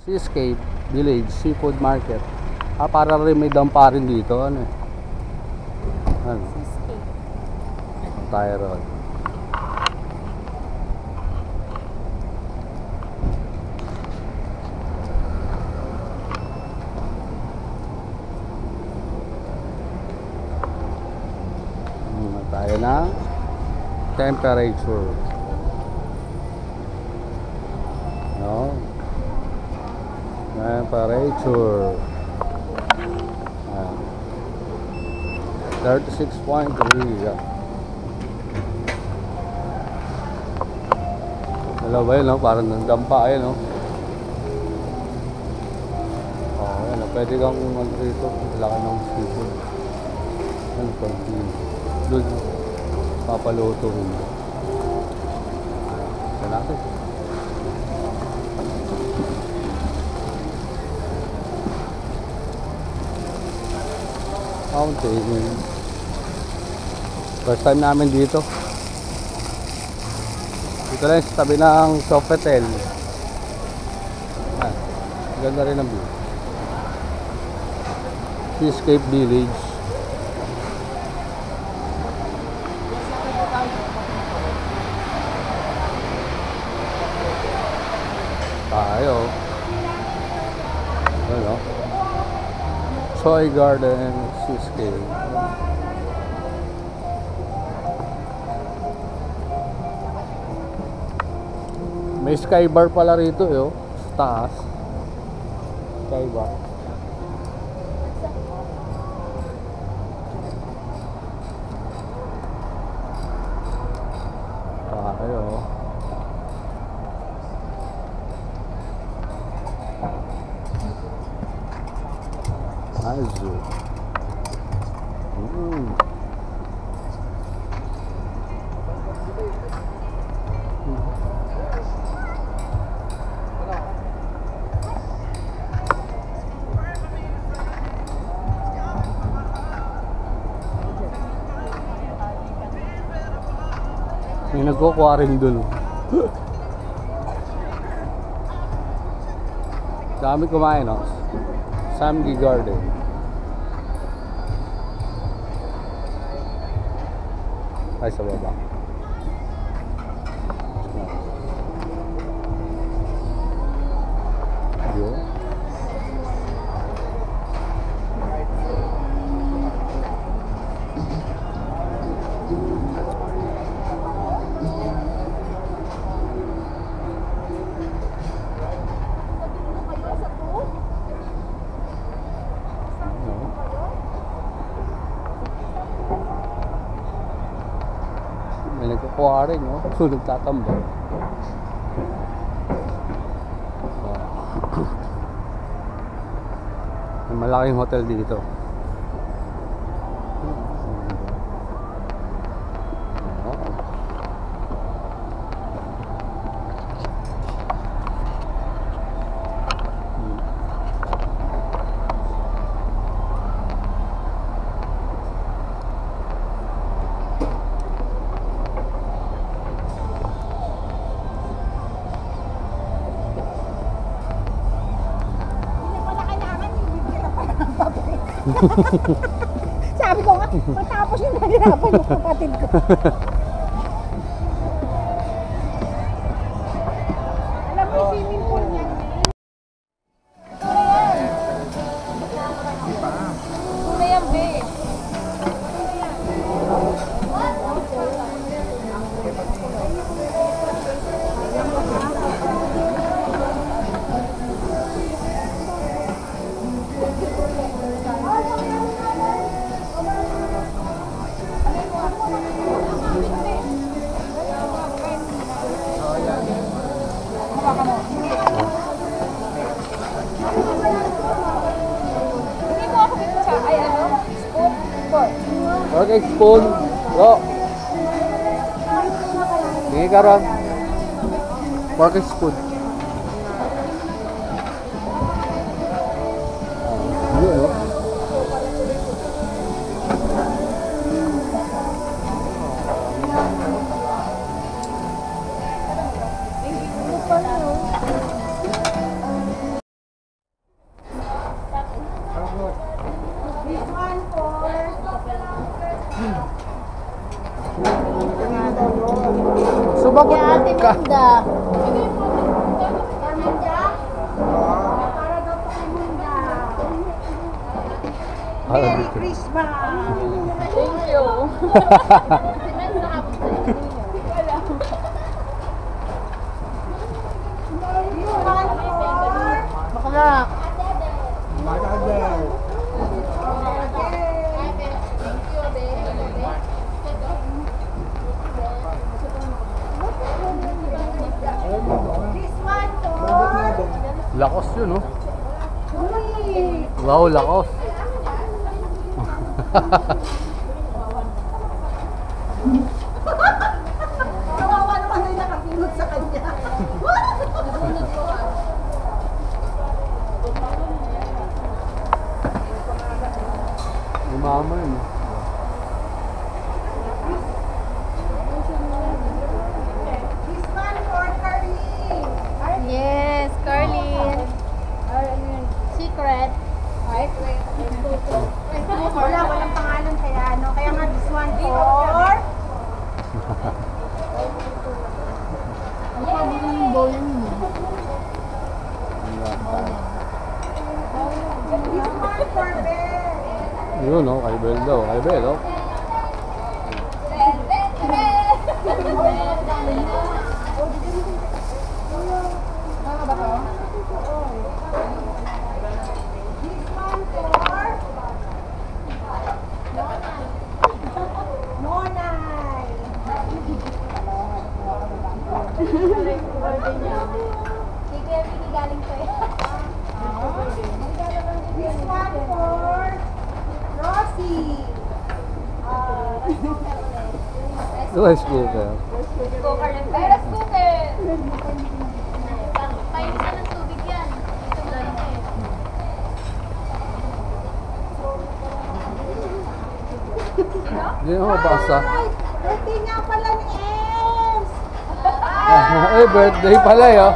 Seascape Village Seafood Market. Para rin may dampa rin dito. Ano eh? Ano? Seascape. Tyrol. Tayo na temperature. No? Temperature. 36.3. Dalawa yun, no? Parang nandampa yun, no? Yan, no? Pwede kang mag-rito. Laki ng seafood. Ano pa? Doon papaluto rin. Ito natin. Fountain. First time namin dito. Dito lang sa tabi ng Sofitel. Ganda rin ang view. Seascape Village. Tayo. Ano? Choi Garden Seascape. May sky bar pala rito sa taas. Sky bar. Tayo. Azu. May nagkukuha rin dun. Dami kumain, no? Samgi Garden. Ay, sa baba. Yun. May nagkukuha rin, no? Nagtatambay. May malaking hotel dito. Sabi ko nga, matapos yung nahirapan yung kapatid ko. Alam mo, swimming pool niya. Tunay yan, be. Okay, spoon. Bro. Sige ka ron. Pork spoon. abot Kaya Ate ka. Munda. Munda? Para daw po kay Munda. Merry Christmas! Thank you. Bakla. This one for... Lakos yun, oh. Uy! Wow, lakos. Kawawa naman na yung nakapinod sa kanya. Umama yun. This one for Carly. Yes, Carlin. Secret. Walang pangalan kaya ano. Kaya nga this one for... This one for Belle. Yun, oh. Kay Bel daw. Kay Bel, oh. This one for... Nonay. This one for Rosie. Rice cooker. Cooker ng rice cooker. Painisan ng tubig yan. Ito lang eh. Hindi na mabasa. Ay, birthday nga pala ni Ems. Eh, birthday pala, eh, oh.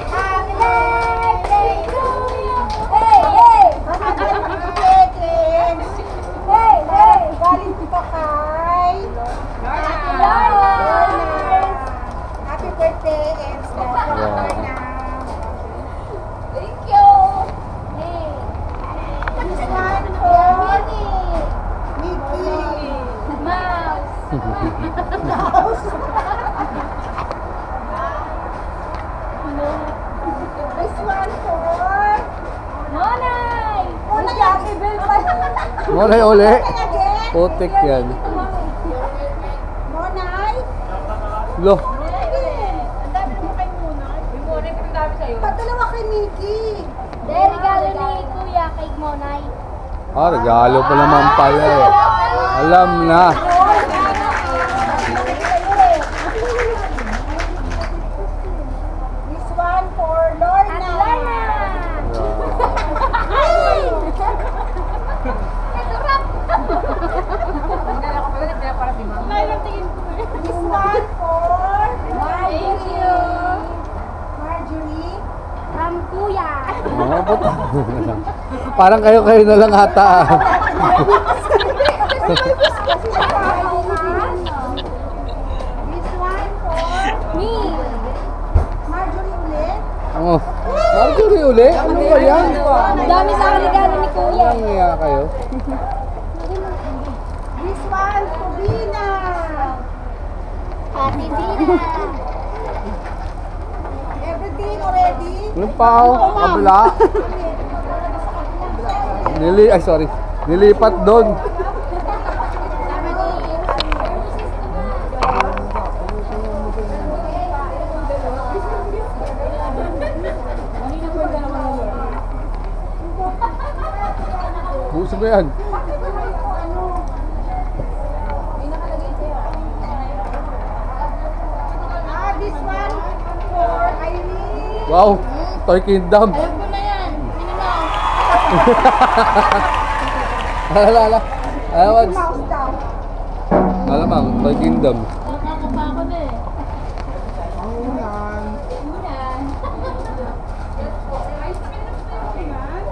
Happy birthday to you. Hey, hey. Happy birthday, Ems. Hey, hey. Galing pa kay Lorna. Happy birthday, Ems. Lorna. Thank you. Hey. This one for Minnie. Mickey. Mouse. Mouse. This one for Nonay. Una Happy birthday. Monay uli. Again. Putik yan. Monay. Lo. Ang dami naman kay Nonay. Yung Nonay, pero dami sa'yo. Padalawa kay Mickey. Dahil regalo ni Kuya kay Monay. Ah, regalo pa naman pala, eh. Alam na. This one for Lorna. This one for Thank you. Marjorie. From Kuya. Mga puto. Parang kayo na lang ata, ah. This one for Me. Marjorie ulit. Oh. Marjorie uli? Ano ba yan? Ang dami sa akin regalo ni Kuya. Ang iya kayo. This one for Bina. Ate Dina. Everything already. Yung pao, kabila. Sorry. Nilipat doon. Buso mo yan. This one for Irene. Wow, Toy Kingdom. Alam ko na yan. Alala. Alawads. Mouse daw. Alamang, Toy Kingdom. Nakakapa ako na eh. Unan. Unan.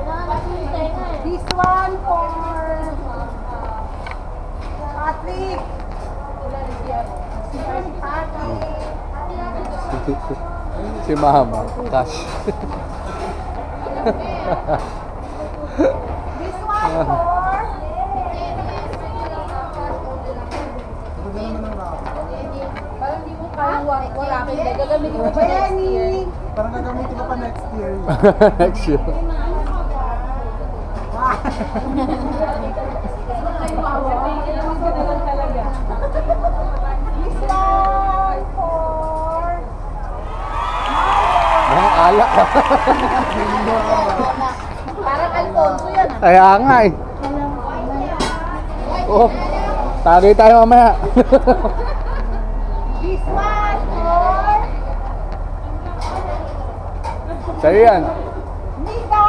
Nakakasuntay nga eh. This one for Patrick. Si Patrick. Si Mama, cash. This one for... Parang di mo kaya wala kayo. Gagamitin mo pa next year. Jenny! Parang gagamitin ko pa next year. Next year. This one for... Ang alak. Parang Alfonso yan ah. Kaya nga eh. Oh, tagay tayo mamaya. This one for... Sa'yo yan. Nika!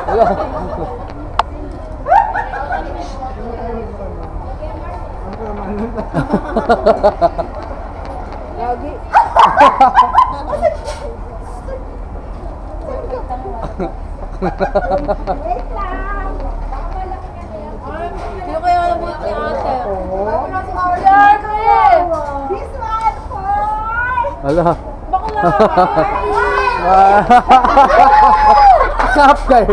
Wala. Lagi. Wait lang. Hindi kaya alam mo si ate. Order ko eh. This one for... Wala. Bakla. Kap kayo.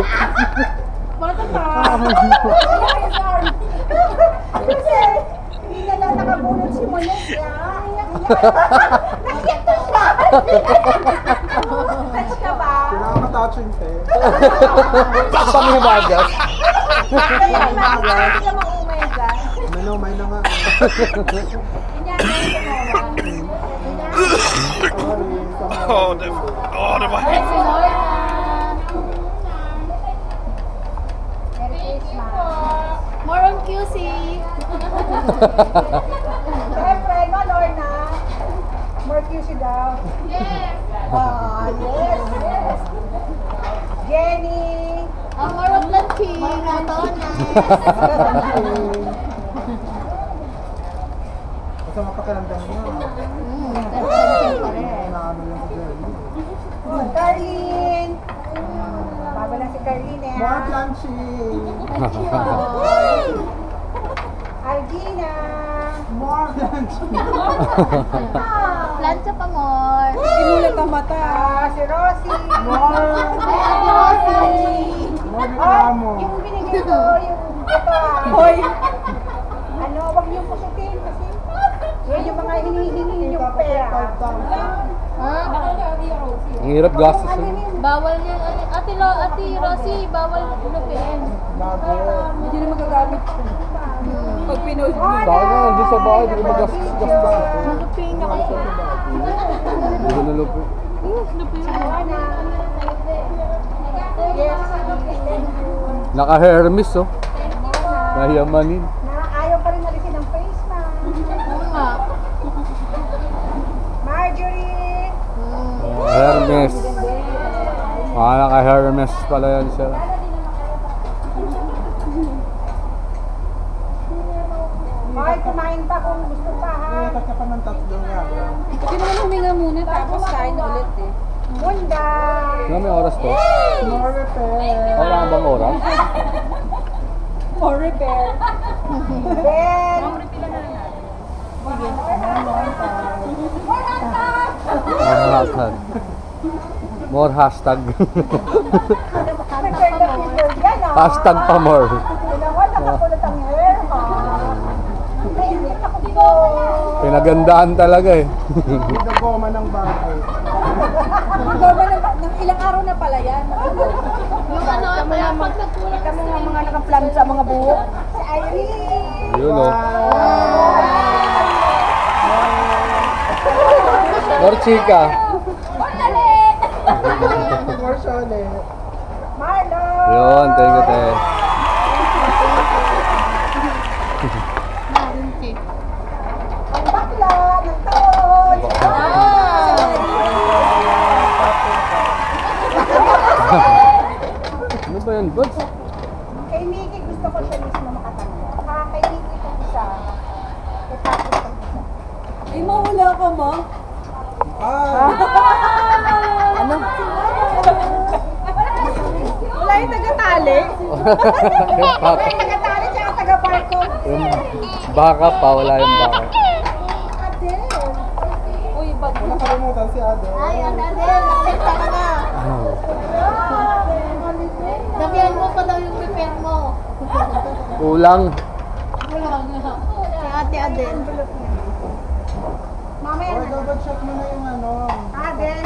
Bakit ba? Kasi hindi na lang nakabunod si Monet. Nakita siya. Touch ka ba? Pinaka-touching te. Panghimagas. Hindi ka mag-umega. May na nga. More on QC. Siyempre, no, Lorna? More QC daw. Yes. Ah, yes, yes. Jenny! More on lunching. Basta mapakiramdam niya. Naano yung jelly. Carlin! Baba na si Carlin eh. More planching. Algina! More planching. Plancha pa more. Sinulat ang mata. Si Rosie! More. Ay, Ate Rosie. More Ay, reklamo. yung binigay ko, yung ito ah. Hoy! Ano, wag niyong pusutin kasi yun yung mga hinihingi yung pera. Ha? Ang hirap gastos. Ano eh. yun? Bawal yan. Ate Rosie, bawal lupin. Bago. Hindi na magagamit siya. Pag pinood mo. Sa akin nga, hindi sa bahay, hindi ko magastos-gastos ako. Lupin na kasi. Hindi ko nalupo. Yes. Naka-Hermes oh. Nahiyamanin. Na ayaw pa rin alisin ng face mask. Oo nga. Marjorie! Hermes. Naka-Hermes pala yan siya. Hoy, kumain pa kung gusto pa ha. Iyakat ka pa ng tatlo nga. Hindi naman huminga muna tapos kain ulit eh. Munda! Ano may oras to? More repair. Wala ka bang oras? For repair. Ben! More hashtag. Nag-turn the finger yan ah. Hashtag pa more. Ginawa, nakakulot ang hair ha. Nainit ako dito. Pinagandaan talaga eh. Nagagoma ng bagay. Magbaba ng ilang araw na pala yan. Yung ano, kaya pag nagkulang Kami nga mga nakaplan sa mga buhok. Si Irene! Yun oh. More chika. More solid. Marlo! Yun, thank you, te. Ang bakla ng taon! Ano ba yan, Buds? Kay Mickey gusto ko siya mismo makatanggap. Kay Mickey itong isa. Kay Patrick itong isa. Ay, mahula ka mo. Ano? Wala yung taga-tali. Wala yung taga-tali tsaka taga-park Yung baka pa, wala yung baka. Adel. Uy, bag Wala kalimutan si Ade. Ay, Adel, nakita ka na. Sabihan mo pa daw yung prepare mo. Kulang. Wala nga. Si Ate Adel. Mamaya Or na. double check mo na yung ano. Adel.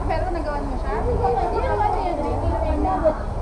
Pero nagawan mo siya? Hindi naman yan.